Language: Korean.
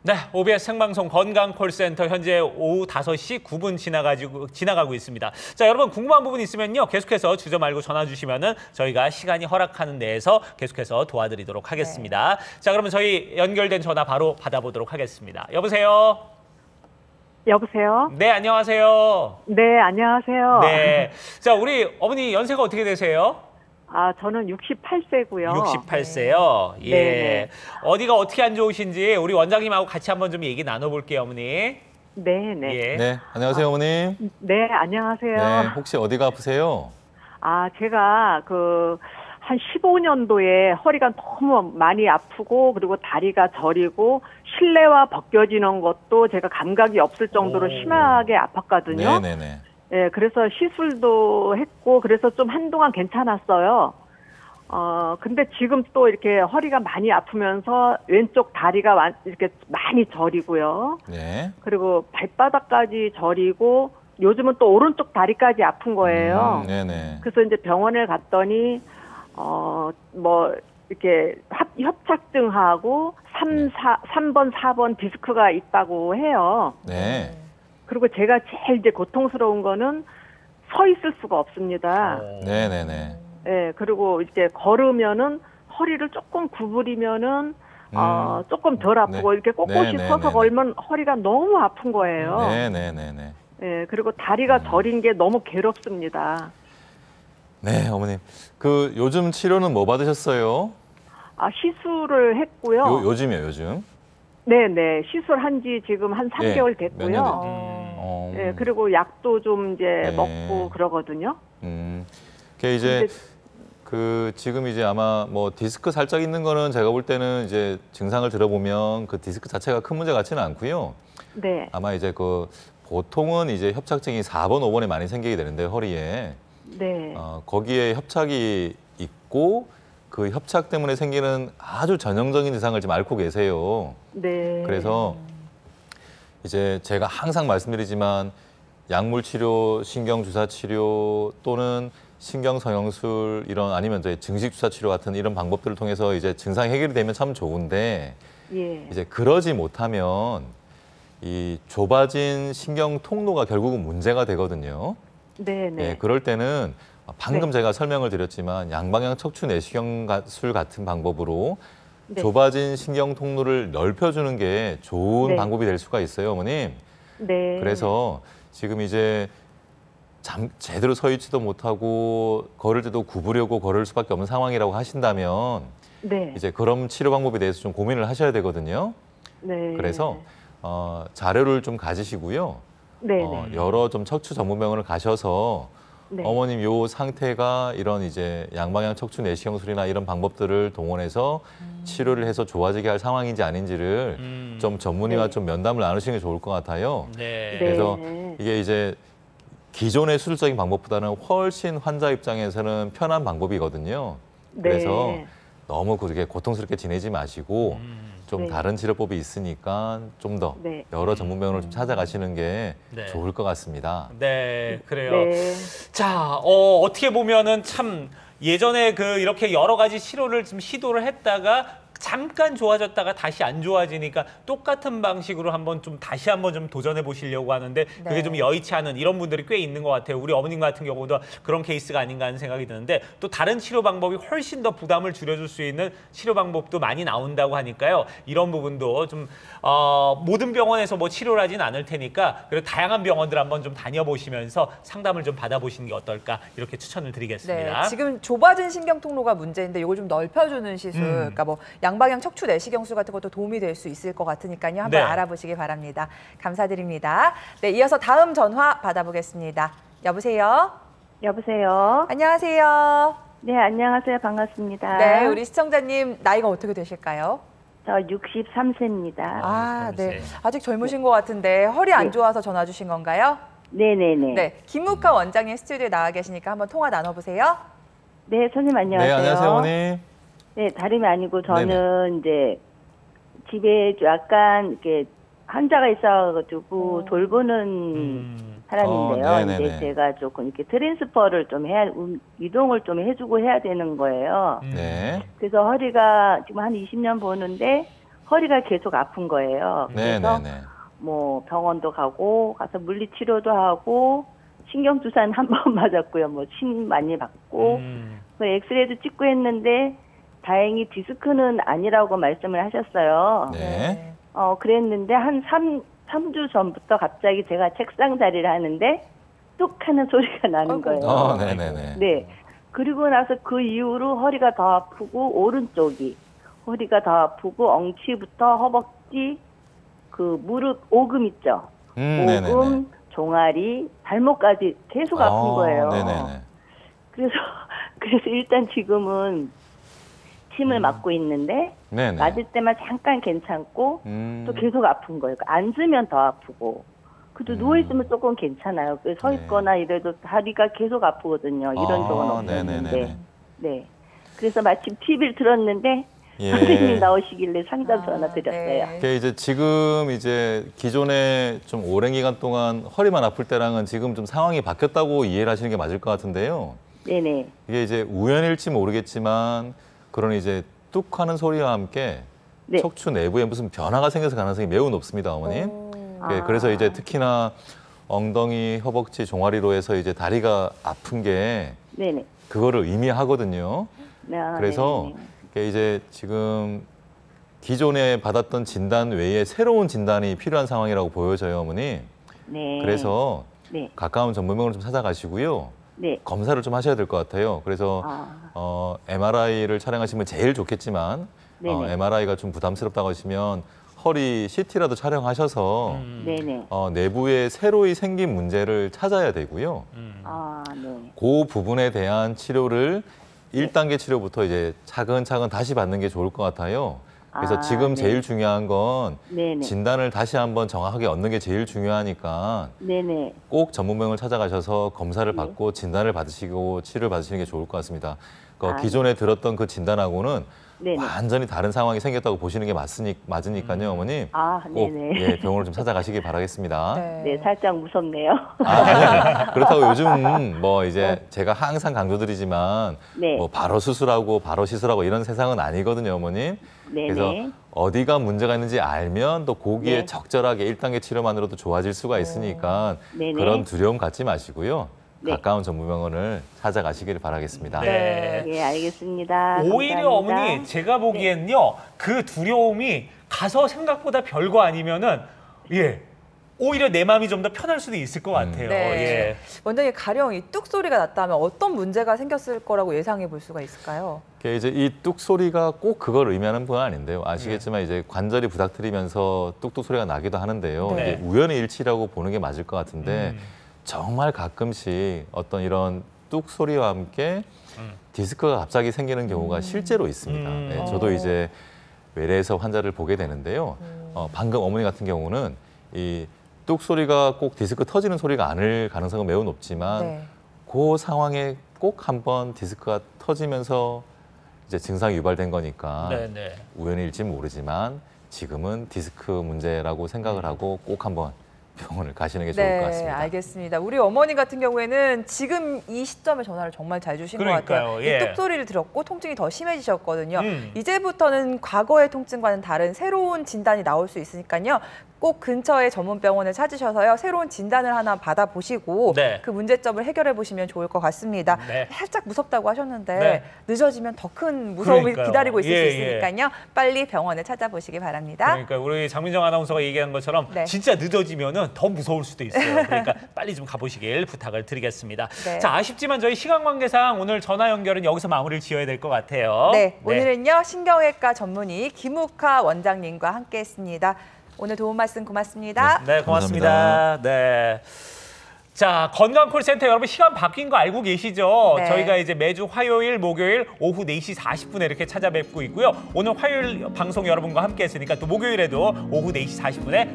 네, OBS 생방송 건강콜센터 현재 오후 5시 9분 지나가고 있습니다. 자, 여러분 궁금한 부분 있으면요. 계속해서 주저 말고 전화 주시면은 저희가 시간이 허락하는 내에서 계속해서 도와드리도록 하겠습니다. 네. 자, 그러면 저희 연결된 전화 바로 받아보도록 하겠습니다. 여보세요? 여보세요? 네, 안녕하세요. 네, 안녕하세요. 네. 자, 우리 어머니 연세가 어떻게 되세요? 아, 저는 68세고요. 68세요? 네. 예. 네네. 어디가 어떻게 안 좋으신지 우리 원장님하고 같이 한번 좀 얘기 나눠볼게요, 어머니. 네네. 예. 네, 안녕하세요, 어머님. 네, 안녕하세요. 네, 혹시 어디가 아프세요? 아, 제가 한 15년도에 허리가 너무 많이 아프고 그리고 다리가 저리고 실내화 벗겨지는 것도 제가 감각이 없을 정도로 심하게 아팠거든요. 네네네. 네, 그래서 시술도 했고 그래서 좀 한동안 괜찮았어요. 근데 지금 또 이렇게 허리가 많이 아프면서 왼쪽 다리가 이렇게 많이 저리고요. 네. 그리고 발바닥까지 저리고 요즘은 또 오른쪽 다리까지 아픈 거예요. 네네. 그래서 이제 병원을 갔더니 이렇게 협착증하고 3번, 4번 디스크가 있다고 해요. 네. 그리고 제가 제일 이제 고통스러운 거는 서 있을 수가 없습니다. 네네네. 예, 그리고 이제 걸으면은 허리를 조금 구부리면은 조금 덜 아프고 네. 이렇게 꼿꼿이 서서 걸면 허리가 너무 아픈 거예요. 네네네네. 예, 그리고 다리가 저린 게 너무 괴롭습니다. 네, 어머님. 요즘 치료는 뭐 받으셨어요? 아, 시술을 했고요. 요즘이요, 요즘? 네네, 시술한 지 지금 한 3개월 몇 됐고요. 년 예, 그리고 약도 좀 이제 네. 먹고 그러거든요. 그게 이제 지금 이제 아마 뭐 디스크 살짝 있는 거는 제가 볼 때는 이제 증상을 들어보면 그 디스크 자체가 큰 문제 같지는 않고요. 네. 아마 이제 보통은 이제 협착증이 4번, 5번에 많이 생기게 되는데 허리에 네. 거기에 협착이 있고 그 협착 때문에 생기는 아주 전형적인 증상을 지금 앓고 계세요. 네. 그래서 이제 제가 항상 말씀드리지만 약물 치료, 신경 주사 치료 또는 신경 성형술 아니면 이제 증식 주사 치료 같은 이런 방법들을 통해서 이제 증상 해결이 되면 참 좋은데 예. 이제 그러지 못하면 이 좁아진 신경 통로가 결국은 문제가 되거든요. 네네. 예, 그럴 때는 방금 네. 제가 설명을 드렸지만 양방향 척추 내시경술 같은 방법으로 네. 좁아진 신경 통로를 넓혀주는 게 좋은 네. 방법이 될 수가 있어요, 어머님. 네. 그래서 지금 이제 제대로 서 있지도 못하고 걸을 때도 구부려고 걸을 수밖에 없는 상황이라고 하신다면 네. 이제 그런 치료 방법에 대해서 좀 고민을 하셔야 되거든요. 네. 그래서 자료를 좀 가지시고요. 네. 여러 좀 척추 전문 병원을 가셔서 네. 어머님 요 상태가 이런 이제 양방향 척추 내시경술이나 이런 방법들을 동원해서 치료를 해서 좋아지게 할 상황인지 아닌지를 좀 전문의와 네. 좀 면담을 나누시는 게 좋을 것 같아요. 네. 그래서 이게 이제 기존의 수술적인 방법보다는 훨씬 환자 입장에서는 편한 방법이거든요. 그래서 네. 너무 그렇게 고통스럽게 지내지 마시고 좀 네. 다른 치료법이 있으니까 좀 더 네. 여러 전문 병원을 좀 찾아가시는 게 네. 좋을 것 같습니다. 네, 그래요. 네. 자, 어떻게 보면은 참 예전에 이렇게 여러 가지 치료를 좀 시도를 했다가 잠깐 좋아졌다가 다시 안 좋아지니까 똑같은 방식으로 다시 한번 좀 도전해 보시려고 하는데 그게 좀 여의치 않은 이런 분들이 꽤 있는 것 같아요. 우리 어머님 같은 경우도 그런 케이스가 아닌가 하는 생각이 드는데 또 다른 치료 방법이 훨씬 더 부담을 줄여줄 수 있는 치료 방법도 많이 나온다고 하니까요. 이런 부분도 좀 모든 병원에서 뭐 치료를 하진 않을 테니까 그리고 다양한 병원들 한번 좀 다녀보시면서 상담을 좀 받아보시는 게 어떨까 이렇게 추천을 드리겠습니다. 네, 지금 좁아진 신경 통로가 문제인데 이걸 좀 넓혀주는 시술, 그러니까 뭐 양방향 척추 내시경술 같은 것도 도움이 될 수 있을 것 같으니까요. 한번 네. 알아보시기 바랍니다. 감사드립니다. 네, 이어서 다음 전화 받아보겠습니다. 여보세요? 여보세요. 안녕하세요. 네, 안녕하세요. 반갑습니다. 네, 우리 시청자님 나이가 어떻게 되실까요? 저 63세입니다. 아, 네. 네. 아직 젊으신 것 같은데 허리 안 좋아서 전화 주신 건가요? 네네네. 네, 김묵화 원장님 스튜디오에 나와 계시니까 한번 통화 나눠보세요. 네, 선생님 안녕하세요. 네, 안녕하세요, 어머님. 네, 다름이 아니고 저는 이제 집에 약간 이렇게 환자가 있어가지고 돌보는 사람인데요. 네네네. 이제 제가 조금 이렇게 트랜스퍼를 좀 이동을 좀 해주고 해야 되는 거예요. 네. 그래서 허리가 지금 한 20년 보는데 허리가 계속 아픈 거예요. 그래서 네네네. 뭐 병원도 가서 물리치료도 하고 신경주사는 한 번 맞았고요. 뭐 침 많이 맞고 그 엑스레이도 찍고 했는데 다행히 디스크는 아니라고 말씀을 하셨어요. 네. 그랬는데 한 3주 전부터 갑자기 제가 책상 자리를 하는데 뚝 하는 소리가 나는 거예요. 네네네. 네. 그리고 나서 그 이후로 허리가 더 아프고 오른쪽이 허리가 더 아프고 엉치부터 허벅지 그 무릎 오금 있죠. 네네네. 오금, 종아리, 발목까지 계속 아픈 거예요. 네네네. 그래서 일단 지금은 침을 맞고 있는데 네네. 맞을 때만 잠깐 괜찮고 또 계속 아픈 거예요. 앉으면 더 아프고. 그래도 누워있으면 조금 괜찮아요. 서 있거나 이래도 다리가 계속 아프거든요. 이런 적은 없었는데. 네. 그래서 마침 TV를 들었는데 선생님이 나오시길래 상담 전화 드렸어요. 네. 이제 지금 이제 기존에 좀 오랜 기간 동안 허리만 아플 때랑은 지금 좀 상황이 바뀌었다고 이해를 하시는 게 맞을 것 같은데요. 네네. 이게 이제 우연일지 모르겠지만 그런 이제 뚝 하는 소리와 함께 척추 내부에 무슨 변화가 생겨서 가능성이 매우 높습니다, 어머님. 그래서 이제 특히나 엉덩이, 허벅지, 종아리로 해서 이제 다리가 아픈 게 그거를 의미하거든요. 그래서 이제 지금 기존에 받았던 진단 외에 새로운 진단이 필요한 상황이라고 보여져요, 어머니. 그래서 가까운 전문병원을 좀 찾아가시고요. 검사를 좀 하셔야 될 것 같아요. 그래서 MRI를 촬영하시면 제일 좋겠지만 MRI가 좀 부담스럽다고 하시면 허리 CT라도 촬영하셔서 내부에 새로이 생긴 문제를 찾아야 되고요. 그 부분에 대한 치료를 1단계 치료부터 이제 차근차근 다시 받는 게 좋을 것 같아요. 그래서 지금 제일 중요한 건 진단을 다시 한번 정확하게 얻는 게 제일 중요하니까 꼭 전문병원을 찾아가셔서 검사를 받고 진단을 받으시고 치료를 받으시는 게 좋을 것 같습니다. 기존에 들었던 그 진단하고는 완전히 다른 상황이 생겼다고 보시는 게 맞으니까요, 어머님. 꼭 병원을 좀 찾아가시기 바라겠습니다. 네, 살짝 무섭네요. 그렇다고 요즘 뭐 이제 제가 항상 강조드리지만 뭐 바로 수술하고 바로 시술하고 이런 세상은 아니거든요, 어머님. 그래서 어디가 문제가 있는지 알면 또 거기에 적절하게 1단계 치료만으로도 좋아질 수가 있으니까 그런 두려움 갖지 마시고요. 가까운 전문병원을 찾아가시기를 바라겠습니다. 네. 예, 알겠습니다. 오히려 감사합니다. 어머니 제가 보기엔요 그 두려움이 가서 생각보다 별거 아니면은 오히려 내 마음이 좀 더 편할 수도 있을 것 같아요. 원장님 가령 이 뚝 소리가 났다면 어떤 문제가 생겼을 거라고 예상해 볼 수가 있을까요? 이제 이 뚝 소리가 꼭 그걸 의미하는 건 아닌데요. 아시겠지만 이제 관절이 부닥뜨리면서 뚝뚝 소리가 나기도 하는데요. 이게 우연의 일치라고 보는 게 맞을 것 같은데. 정말 가끔씩 어떤 이런 뚝 소리와 함께 디스크가 갑자기 생기는 경우가 실제로 있습니다. 저도 이제 외래에서 환자를 보게 되는데요. 방금 어머니 같은 경우는 이 뚝 소리가 꼭 디스크 터지는 소리가 아닐 가능성은 매우 높지만 그 상황에 꼭 한번 디스크가 터지면서 이제 증상이 유발된 거니까 우연일지 모르지만 지금은 디스크 문제라고 생각을 하고 꼭 한번 병원을 가시는 게 좋을 것 같습니다. 알겠습니다. 우리 어머니 같은 경우에는 지금 이 시점에 전화를 정말 잘 주신 것 같아요. 이 뚝 소리를 들었고 통증이 더 심해지셨거든요. 이제부터는 과거의 통증과는 다른 새로운 진단이 나올 수 있으니까요. 꼭 근처의 전문병원을 찾으셔서요. 새로운 진단을 하나 받아보시고 그 문제점을 해결해 보시면 좋을 것 같습니다. 살짝 무섭다고 하셨는데 늦어지면 더 큰 무서움이 기다리고 있을 수 있으니까요. 빨리 병원을 찾아보시기 바랍니다. 그러니까 우리 장민정 아나운서가 얘기한 것처럼 진짜 늦어지면 더 무서울 수도 있어요. 그러니까 빨리 좀 가보시길 부탁을 드리겠습니다. 자, 아쉽지만 저희 시간 관계상 오늘 전화 연결은 여기서 마무리를 지어야 될 것 같아요. 오늘은요. 신경외과 전문의 김욱하 원장님과 함께했습니다. 오늘 도움 말씀 고맙습니다. 네, 고맙습니다. 감사합니다. 자, 건강콜센터 여러분 시간 바뀐 거 알고 계시죠? 저희가 이제 매주 화요일, 목요일 오후 4시 40분에 이렇게 찾아뵙고 있고요. 오늘 화요일 방송 여러분과 함께 했으니까 또 목요일에도 오후 4시 40분에